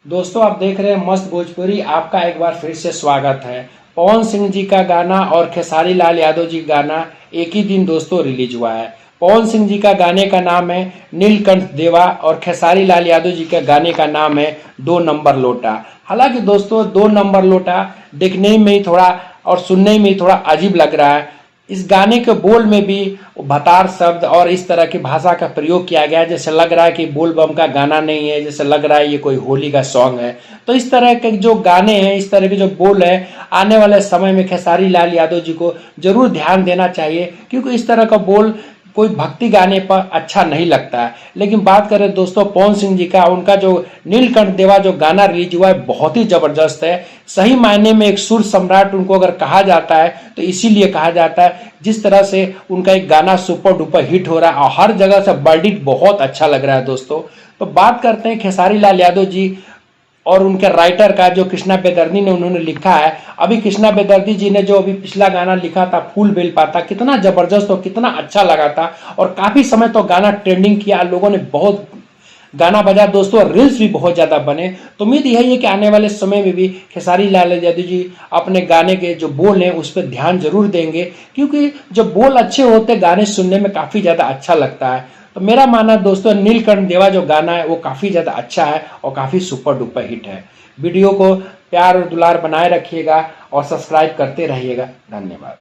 दोस्तों आप देख रहे हैं मस्त भोजपुरी। आपका एक बार फिर से स्वागत है। पवन सिंह जी का गाना और खेसारी लाल यादव जी का गाना एक ही दिन दोस्तों रिलीज हुआ है। पवन सिंह जी का गाने का नाम है नीलकंठ देवा और खेसारी लाल यादव जी का गाने का नाम है 2 नंबर लोटा। हालांकि दोस्तों 2 नंबर लोटा देखने में ही थोड़ा और सुनने में ही थोड़ा अजीब लग रहा है। इस गाने के बोल में भी भतार शब्द और इस तरह की भाषा का प्रयोग किया गया है, जैसे लग रहा है कि बोल बम का गाना नहीं है, जैसे लग रहा है ये कोई होली का सॉन्ग है। तो इस तरह के जो गाने हैं, इस तरह के जो बोल है, आने वाले समय में खेसारी लाल यादव जी को जरूर ध्यान देना चाहिए, क्योंकि इस तरह का बोल कोई भक्ति गाने पर अच्छा नहीं लगता है। लेकिन बात करें दोस्तों पवन सिंह जी का, उनका जो नीलकंठ देवा जो गाना रिलीज हुआ है बहुत ही जबरदस्त है। सही मायने में एक सुर सम्राट उनको अगर कहा जाता है तो इसीलिए कहा जाता है, जिस तरह से उनका एक गाना सुपर डुपर हिट हो रहा है और हर जगह से वर्डिक्ट बहुत अच्छा लग रहा है दोस्तों। तो बात करते हैं खेसारी लाल यादव जी और उनके राइटर का, जो कृष्णा बेदर्दी ने उन्होंने लिखा है। अभी कृष्णा बेदर्दी जी ने जो अभी पिछला गाना लिखा था फूल बेल पाता, कितना जबरदस्त और कितना अच्छा लगा था और काफी समय तो गाना ट्रेंडिंग किया, लोगों ने बहुत गाना बजा दोस्तों, रील्स भी बहुत ज्यादा बने। तो उम्मीद यही है कि आने वाले समय में भी खेसारी लाल यादव जी अपने गाने के जो बोल हैं उस पर ध्यान जरूर देंगे, क्योंकि जब बोल अच्छे होते गाने सुनने में काफी ज्यादा अच्छा लगता है। तो मेरा मानना दोस्तों नीलकंठ देवा जो गाना है वो काफी ज्यादा अच्छा है और काफी सुपर डुपर हिट है। वीडियो को प्यार और दुलार बनाए रखिएगा और सब्सक्राइब करते रहिएगा। धन्यवाद।